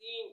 3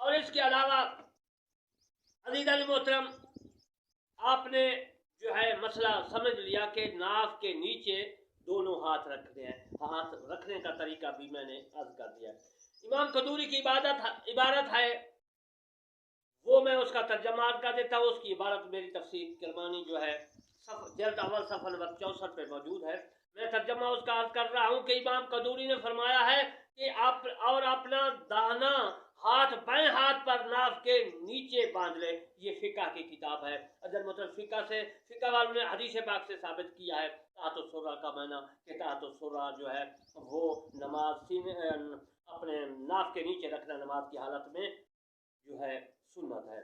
اور اس کے علاوہ عزیزان محترم آپ نے جو ہے مسئلہ سمجھ لیا کہ ناف کے نیچے دونوں ہاتھ رکھنے ہیں. ہاتھ رکھنے کا طریقہ بھی میں نے عرض کر دیا. امام قدوری کی عبارت ہے وہ میں اس کا ترجمہ کر دیتا ہوں. اس کی عبارت میری تفسیر کرمانی جو ہے جلد اول صفحہ نمبر 64 پہ موجود ہے. میں ترجمہ اس کا عرض کر رہا ہوں کہ امام قدوری نے فرمایا ہے کہ آپ اور اپنا داہنا ہاتھ بائیں ہاتھ پر ناف کے نیچے باندھ لے. یہ فقہ کی کتاب ہے. اگر مطلب فقہ والوں نے حدیث پاک سے ثابت کیا ہے تحت السرہ کا معنی کہ تحت السرہ جو ہے وہ نماز اپنے ناف کے نیچے رکھنا نماز کی حالت میں جو ہے سنت ہے.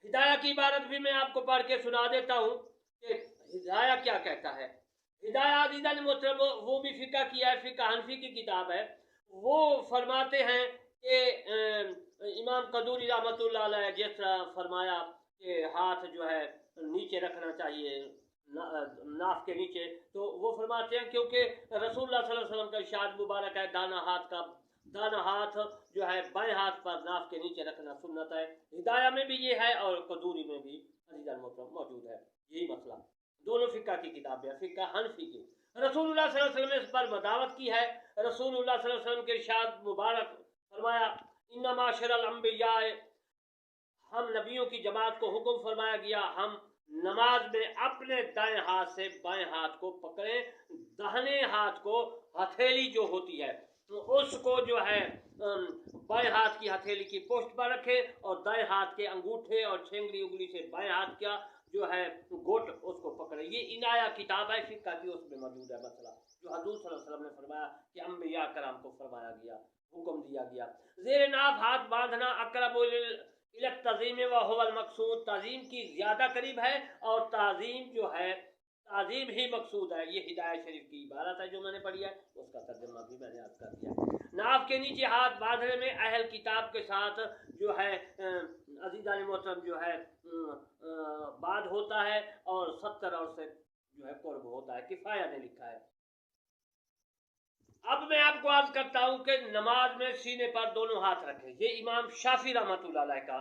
ہدایہ کی عبارت بھی میں آپ کو پڑھ کے سنا دیتا ہوں کہ ہدایہ کیا کہتا ہے. ہدایہ عزیزان محترم وہ بھی فقہ کیا ہے, فقہ حنفی کی کتاب ہے. وہ فرماتے ہیں کہ امام قدوری رحمۃ اللہ علیہ جس طرح فرمایا کہ ہاتھ جو ہے نیچے رکھنا چاہیے ناف کے نیچے, تو وہ فرماتے ہیں کیونکہ رسول اللہ صلی اللہ علیہ وسلم کا ارشاد مبارک ہے دانا ہاتھ جو ہے بائیں ہاتھ پر ناف کے نیچے رکھنا سنت ہے. ہدایہ میں بھی یہ ہے اور قدوری میں بھی عزیزان محترم موجود ہے یہی مسئلہ. دونوں فقہ کی کتابیں فقہ حنفی کی. رسول اللہ صلی اللہ علیہ وسلم نے اس پر مداوت کی ہے. رسول اللہ صلی اللہ علیہ وسلم کے ارشاد مبارک فرمایا ان معاشر الانبیاء, ہم نبیوں کی جماعت کو حکم فرمایا گیا ہم نماز میں اپنے دائیں ہاتھ سے بائیں ہاتھ کو پکڑیں, داہنے ہاتھ کو ہتھیلی جو ہوتی ہے اس کو جو ہے بائیں ہاتھ کی ہتھیلی کی پشت پر رکھے اور دائیں ہاتھ کے انگوٹھے اور چھینگلی انگلی سے بائیں ہاتھ کیا جو ہے گوٹ اس کو پکڑے. یہ عنایہ کتاب ہے فقہ کی, اس میں موجود ہے مسئلہ جو حضور صلی اللہ علیہ وسلم نے فرمایا کہ انبیاء کرام کو فرمایا گیا, حکم دیا گیا. زیر ناف ہاتھ باندھنا اقرب الی التعظیم وهو المقصود, تعظیم کی زیادہ قریب ہے اور تعظیم جو ہے تعظیم ہی مقصود ہے. یہ ہدایہ شریف کی عبارت ہے جو میں نے پڑھی ہے, اس کا ترجمہ بھی میں نے عرض کر دیا. ناف کے نیچے ہاتھ باندھنے میں اہل کتاب کے ساتھ جو ہے عزیزان محترم جو ہے بعد ہوتا ہے اور 70 اور سے جو ہے قرب ہوتا ہے. کفایہ نے لکھا ہے. اب میں آپ کو عرض کرتا ہوں کہ نماز میں سینے پر دونوں ہاتھ رکھیں. یہ امام شافعی رحمۃ اللہ علیہ کا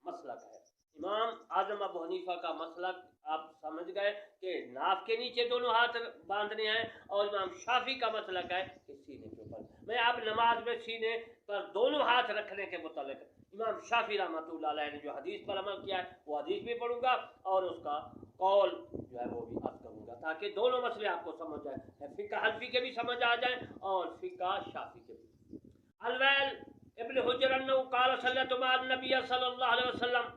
مسلک ہے. امام اعظم ابو حنیفہ کا مسلک آپ سمجھ گئے کہ ناف کے نیچے دونوں ہاتھ باندھنے ہیں, اور امام شافعی کا مسلک ہے کہ سینے کے اوپر. میں اب نماز میں سینے پر دونوں ہاتھ رکھنے کے متعلق امام شافعی رحمۃ اللہ علیہ نے جو حدیث پر عمل کیا ہے وہ حدیث بھی پڑھوں گا اور اس کا قول جو ہے وہ بھی عرض کروں گا تاکہ دونوں مسئلے آپ کو سمجھ جائیں, فقہ حنفی کے بھی سمجھ آ جائیں اور فقہ شافعی کے بھی. الویل ابن حجر انہ قال صلیت مع النبی صلی اللہ علیہ وسلم,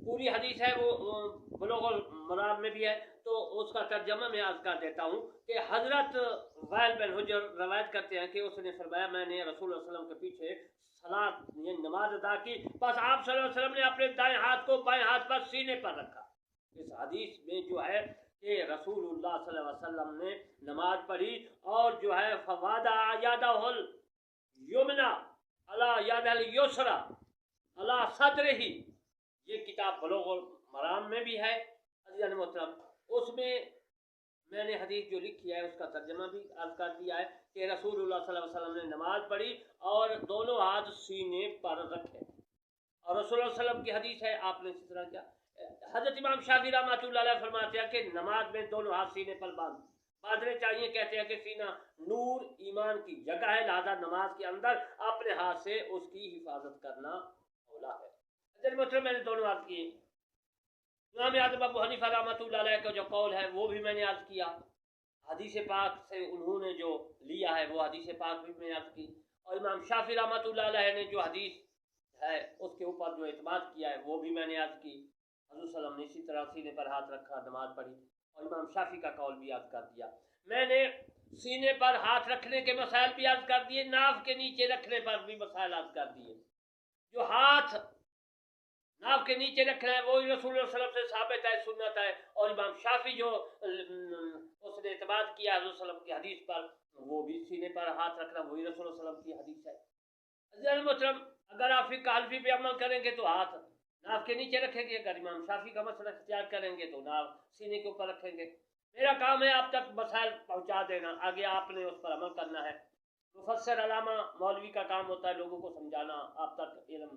پوری حدیث ہے وہ بلوغ المرام میں بھی ہے, تو اس کا ترجمہ میں عرض کر دیتا ہوں کہ حضرت وائل بن حجر روایت کرتے ہیں کہ اس نے فرمایا میں نے رسول اللہ صلی اللہ علیہ وسلم کے پیچھے صلاۃ یعنی نماز ادا کی, بس آپ صلی اللہ علیہ وسلم نے اپنے دائیں ہاتھ کو بائیں ہاتھ پر سینے پر رکھا. اس حدیث میں جو ہے کہ رسول اللہ صلی اللہ علیہ وسلم نے نماز پڑھی اور جو ہے فوادع یادہ الیمنی علی یادہ الیسری علی صدرہ, یہ کتاب بلوغ المرام میں بھی ہے عزیزان محترم. اس میں نے حدیث جو لکھی ہے اس کا ترجمہ بھی عرض کر دیا ہے کہ رسول اللہ صلی اللہ علیہ وسلم نے نماز پڑھی اور دونوں ہاتھ سینے پر رکھے, اور رسول اللہ علیہ وسلم کی حدیث ہے آپ نے اسی طرح کیا. حضرت امام شافعی رحمۃ اللہ علیہ فرماتے ہیں کہ نماز میں دونوں ہاتھ سینے پر باندھنے چاہیے. کہتے ہیں کہ سینہ نور ایمان کی جگہ ہے, لہذا نماز کے اندر اپنے ہاتھ سے اس کی حفاظت کرنا اولا ہے. میں نے دونوں عرض کیے. امام اعظم ابو حنیفہ رحمۃ اللہ علیہ کا جو قول ہے وہ بھی میں نے عرض کیا. حدیث پاک سے انہوں نے جو لیا ہے وہ حدیث پاک بھی میں نے عرض کی, اور امام شافعی رحمۃ اللہ علیہ نے جو حدیث ہے اس کے اوپر جو اعتماد کیا ہے وہ بھی میں نے عرض کی. حضور صلی اللہ علیہ وسلم نے اسی طرح سینے پر ہاتھ رکھا, نماز پڑھی, اور امام شافعی کا قول بھی عرض کر دیا. میں نے سینے پر ہاتھ رکھنے کے مسائل بھی عرض کر دیے, ناف کے نیچے رکھنے پر بھی مسائل عرض کر دیے. جو ہاتھ ناف کے نیچے رکھنا ہے وہی رسول اللہ صلی اللہ علیہ وسلم سے ثابت ہے, سنت ہے, اور امام شافعی جو اس نے اعتماد کیا حضور صلی اللہ علیہ وسلم کی حدیث پر وہ بھی سینے پر ہاتھ رکھنا وہی رسول اللہ صلی اللہ علیہ وسلم کی حدیث ہے. عزیزان محترم اگر آپ فقہ حنفی پہ عمل کریں گے تو ہاتھ ناف کے نیچے رکھیں گے, اگر امام شافعی کا مسئلہ اختیار کریں گے تو ناف سینے کے اوپر رکھیں گے. میرا کام ہے آپ تک مسائل پہنچا دینا, آگے آپ نے اس پر عمل کرنا ہے. مفسر علامہ مولوی کا کام ہوتا ہے لوگوں کو سمجھانا، آپ تک علم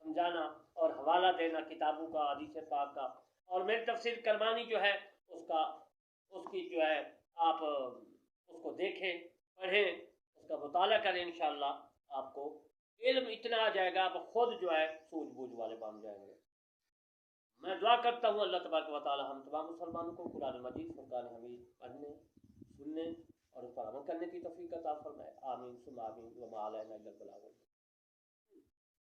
سمجھانا اور حوالہ دینا کتابوں کا، حدیث پاک کا، اور میری تفسیر کرمانی جو ہے اس کی جو ہے آپ اس کو دیکھیں، پڑھیں، اس کا مطالعہ کریں، انشاءاللہ آپ کو علم اتنا آ جائے گا، آپ خود جو ہے سوجھ بوجھ والے بن جائیں گے۔ میں دعا کرتا ہوں اللہ تبارک و تعالی ہم تمام مسلمانوں کو قرآن مجید فرقان حمید پڑھنے، سننے اور اس پر عمل کرنے کی توفیق عطا فرمائے، آمین ثم آمین، وما علینا الا البلاغ۔